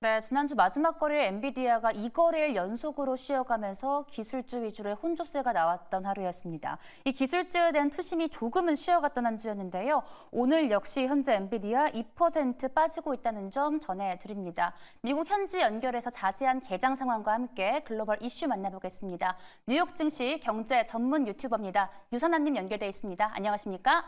네, 지난주 마지막 거래일 엔비디아가 2거래일 연속으로 쉬어가면서 기술주 위주로의 혼조세가 나왔던 하루였습니다. 이 기술주에 대한 투심이 조금은 쉬어갔던 한 주였는데요. 오늘 역시 현재 엔비디아 2% 빠지고 있다는 점 전해드립니다. 미국 현지 연결해서 자세한 개장 상황과 함께 글로벌 이슈 만나보겠습니다. 뉴욕 증시 경제 전문 유튜버입니다. 유선아님 연결돼 있습니다. 안녕하십니까?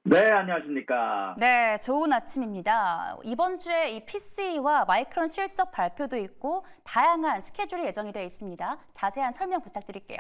네, 안녕하십니까. 네, 좋은 아침입니다. 이번 주에 이 PC와 마이크론 실적 발표도 있고 다양한 스케줄이 예정이 되어 있습니다. 자세한 설명 부탁드릴게요.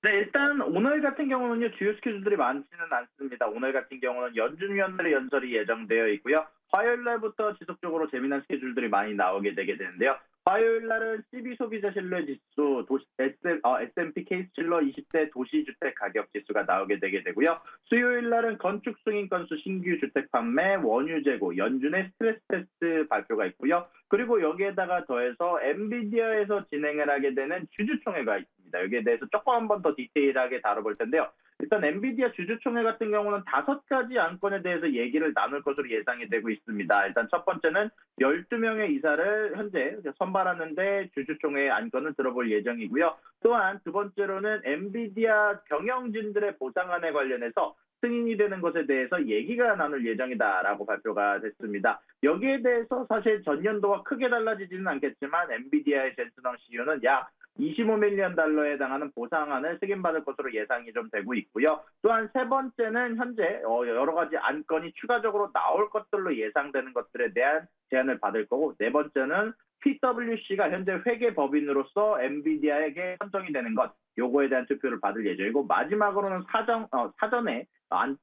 네, 일단 오늘 같은 경우는요, 주요 스케줄들이 많지는 않습니다. 오늘 같은 경우는 연준위원들의 연설이 예정되어 있고요. 화요일 날부터 지속적으로 재미난 스케줄들이 많이 나오게 되게 되는데요. 화요일 날은 CB 소비자 신뢰 지수, S&P 케이스실러 20대 도시주택 가격 지수가 나오게 되게 되고요. 수요일 날은 건축 승인 건수, 신규 주택 판매, 원유 재고, 연준의 스트레스 테스트 발표가 있고요. 그리고 여기에다가 더해서 엔비디아에서 진행을 하게 되는 주주총회가 있습니다. 여기에 대해서 조금 한번 더 디테일하게 다뤄볼 텐데요. 일단 엔비디아 주주총회 같은 경우는 5가지 안건에 대해서 얘기를 나눌 것으로 예상이 되고 있습니다. 일단 첫 번째는 12명의 이사를 현재 선발하는데 주주총회의 안건을 들어볼 예정이고요. 또한 두 번째로는 엔비디아 경영진들의 보상안에 관련해서 승인이 되는 것에 대해서 얘기가 나눌 예정이다라고 발표가 됐습니다. 여기에 대해서 사실 전년도와 크게 달라지지는 않겠지만 엔비디아의 젠슨 황 CEO는 약 25밀리언 달러에 해당하는 보상안을 승인받을 것으로 예상이 좀 되고 있고요. 또한 세 번째는 현재 여러 가지 안건이 추가적으로 나올 것들로 예상되는 것들에 대한 제안을 받을 거고, 네 번째는 PwC가 현재 회계법인으로서 엔비디아에게 선정이 되는 것, 요거에 대한 투표를 받을 예정이고, 마지막으로는 사전에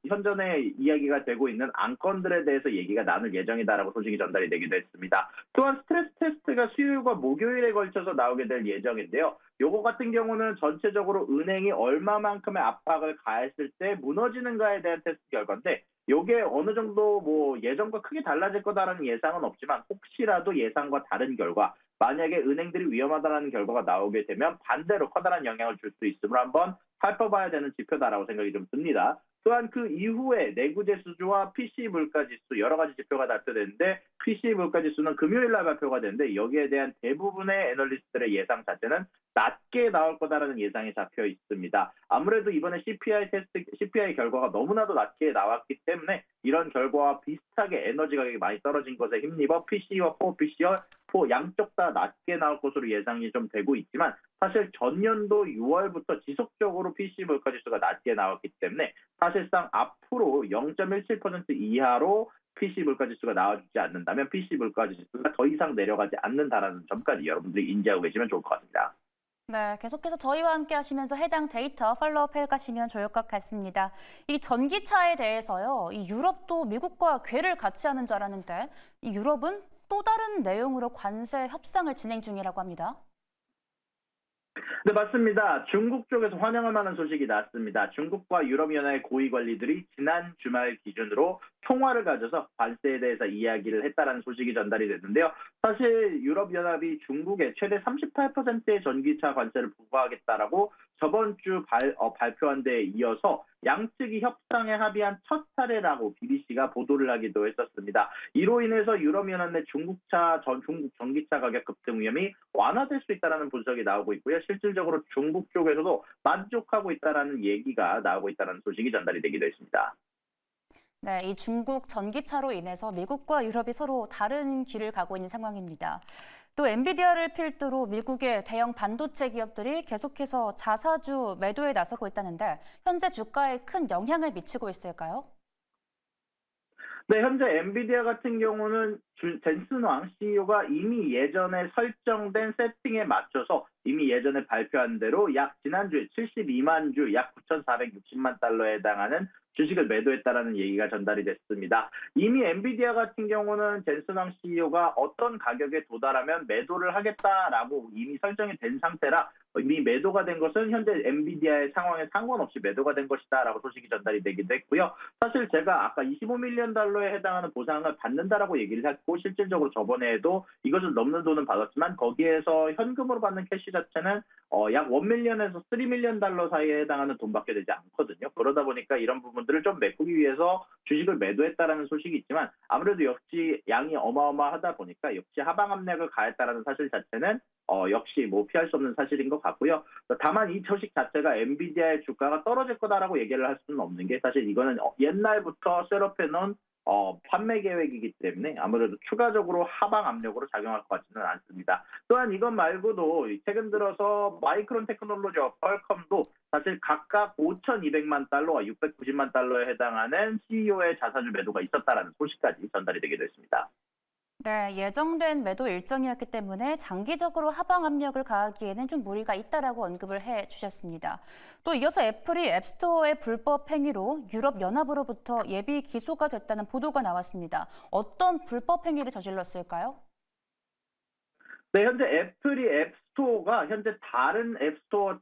현전에 이야기가 되고 있는 안건들에 대해서 얘기가 나눌 예정이다라고 소식이 전달이 되기도 했습니다. 또한 스트레스 테스트가 수요일과 목요일에 걸쳐서 나오게 될 예정인데요. 요거 같은 경우는 전체적으로 은행이 얼마만큼의 압박을 가했을 때 무너지는가에 대한 테스트 결과인데, 요게 어느 정도 뭐 예전과 크게 달라질 거다라는 예상은 없지만, 혹시라도 예상과 다른 결과, 만약에 은행들이 위험하다는 결과가 나오게 되면 반대로 커다란 영향을 줄 수 있으므로 한번 살펴봐야 되는 지표다라고 생각이 좀 듭니다. 또한 그 이후에 내구재수주와 PC 물가지수 여러 가지 지표가 발표되는데, PC 물가지수는 금요일 날 발표가 되는데, 여기에 대한 대부분의 애널리스트들의 예상 자체는 낮게 나올 거다라는 예상이 잡혀 있습니다. 아무래도 이번에 CPI 결과가 너무나도 낮게 나왔기 때문에 이런 결과와 비슷하게 에너지 가격이 많이 떨어진 것에 힘입어 PC와 코어 PC와 양쪽 다 낮게 나올 것으로 예상이 좀 되고 있지만, 사실 전년도 6월부터 지속적으로 PC 물가지수가 낮게 나왔기 때문에 사실상 앞으로 0.17% 이하로 PC 물가지수가 나와주지 않는다면 PC 물가지수가 더 이상 내려가지 않는다라는 점까지 여러분들이 인지하고 계시면 좋을 것 같습니다. 네, 계속해서 저희와 함께 하시면서 해당 데이터 팔로우업 해가시면 좋을 것 같습니다. 이 전기차에 대해서요, 이 유럽도 미국과 궤를 같이 하는 줄 알았는데, 이 유럽은 또 다른 내용으로 관세 협상을 진행 중이라고 합니다. 네, 맞습니다. 중국 쪽에서 환영할 만한 소식이 나왔습니다. 중국과 유럽연합의 고위 관리들이 지난 주말 기준으로 통화를 가져서 관세에 대해서 이야기를 했다는 소식이 전달이 됐는데요. 사실 유럽연합이 중국에 최대 38%의 전기차 관세를 부과하겠다라고 저번 주 발표한 데에 이어서 양측이 협상에 합의한 첫 사례라고 BBC가 보도를 하기도 했었습니다. 이로 인해서 유럽연합 내 중국 전기차 가격 급등 위험이 완화될 수 있다는 분석이 나오고 있고요. 실질적으로 중국 쪽에서도 만족하고 있다는 얘기가 나오고 있다는 소식이 전달이 되기도 했습니다. 네, 이 중국 전기차로 인해서 미국과 유럽이 서로 다른 길을 가고 있는 상황입니다. 또 엔비디아를 필두로 미국의 대형 반도체 기업들이 계속해서 자사주 매도에 나서고 있다는데, 현재 주가에 큰 영향을 미치고 있을까요? 네, 현재 엔비디아 같은 경우는 젠슨 황 CEO가 이미 예전에 설정된 세팅에 맞춰서 이미 예전에 발표한 대로 약 지난주에 72만 주, 약 9,460만 달러에 해당하는 주식을 매도했다라는 얘기가 전달이 됐습니다. 이미 엔비디아 같은 경우는 젠슨 황 CEO가 어떤 가격에 도달하면 매도를 하겠다라고 이미 설정이 된 상태라 이미 매도가 된 것은 현재 엔비디아의 상황에 상관없이 매도가 된 것이다라고 소식이 전달이 되기도 했고요. 사실 제가 아까 25밀리언 달러에 해당하는 보상을 받는다라고 얘기를 했고 실질적으로 저번에도 이것을 넘는 돈은 받았지만 거기에서 현금으로 받는 캐시 자체는 약 1밀리언에서 3밀리언 달러 사이에 해당하는 돈밖에 되지 않거든요. 그러다 보니까 이런 부분들을 좀 메꾸기 위해서 주식을 매도했다라는 소식이 있지만 아무래도 역시 양이 어마어마하다 보니까 역시 하방 압력을 가했다라는 사실 자체는 역시 뭐 피할 수 없는 사실인 것 같고요. 다만 이 소식 자체가 엔비디아의 주가가 떨어질 거다라고 얘기를 할 수는 없는 게 사실 이거는 옛날부터 셋업해놓은 판매 계획이기 때문에 아무래도 추가적으로 하방 압력으로 작용할 것 같지는 않습니다. 또한 이것 말고도 최근 들어서 마이크론 테크놀로지와 퀄컴도 사실 각각 5,200만 달러와 690만 달러에 해당하는 CEO의 자사주 매도가 있었다라는 소식까지 전달이 되기도 했습니다. 네, 예정된 매도 일정이었기 때문에 장기적으로 하방 압력을 가하기에는 좀 무리가 있다라고 언급을 해 주셨습니다. 또 이어서 애플이 앱스토어의 불법 행위로 유럽연합으로부터 예비 기소가 됐다는 보도가 나왔습니다. 어떤 불법 행위를 저질렀을까요? 네, 현재 애플이 앱스토어가 현재 다른 앱스토어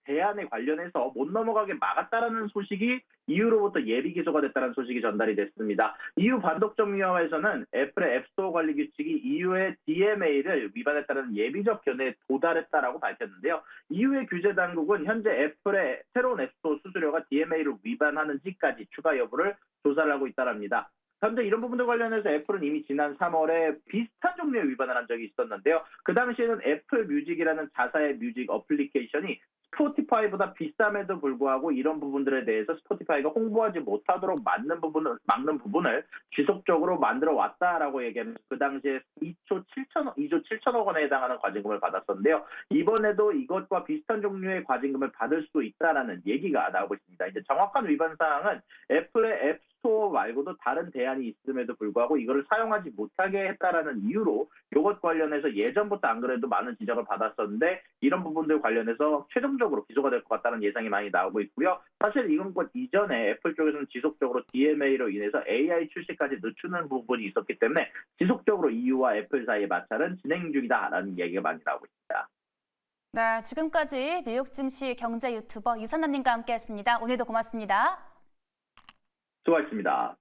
대안에 관련해서 못 넘어가게 막았다라는 소식이 EU로부터 예비 기소가 됐다는 소식이 전달이 됐습니다. EU 반독점위원회에서는 애플의 앱스토어 관리 규칙이 EU의 DMA를 위반했다는 예비적 견해에 도달했다라고 밝혔는데요. EU의 규제 당국은 현재 애플의 새로운 앱스토어 수수료가 DMA를 위반하는지까지 추가 여부를 조사를 하고 있다랍니다. 현재 이런 부분들 관련해서 애플은 이미 지난 3월에 비슷한 종류의 위반을 한 적이 있었는데요. 그 당시에는 애플 뮤직이라는 자사의 뮤직 어플리케이션이 스포티파이보다 비쌈에도 불구하고 이런 부분들에 대해서 스포티파이가 홍보하지 못하도록 막는 부분을 지속적으로 만들어 왔다라고 얘기하면서 그 당시에 2조 7천억 원에 해당하는 과징금을 받았었는데요. 이번에도 이것과 비슷한 종류의 과징금을 받을 수도 있다라는 얘기가 나오고 있습니다. 이제 정확한 위반 사항은 애플의 앱 스토어 말고도 다른 대안이 있음에도 불구하고 이거를 사용하지 못하게 했다라는 이유로 이것 관련해서 예전부터 안 그래도 많은 지적을 받았었는데 이런 부분들 관련해서 최종적으로 기소가 될 것 같다는 예상이 많이 나오고 있고요. 사실 이건 것 이전에 애플 쪽에서는 지속적으로 DMA로 인해서 AI 출시까지 늦추는 부분이 있었기 때문에 지속적으로 EU와 애플 사이의 마찰은 진행 중이다라는 얘기가 많이 나오고 있습니다. 네, 지금까지 뉴욕 증시 경제 유튜버 유선남님과 함께했습니다. 오늘도 고맙습니다. 수고하셨습니다.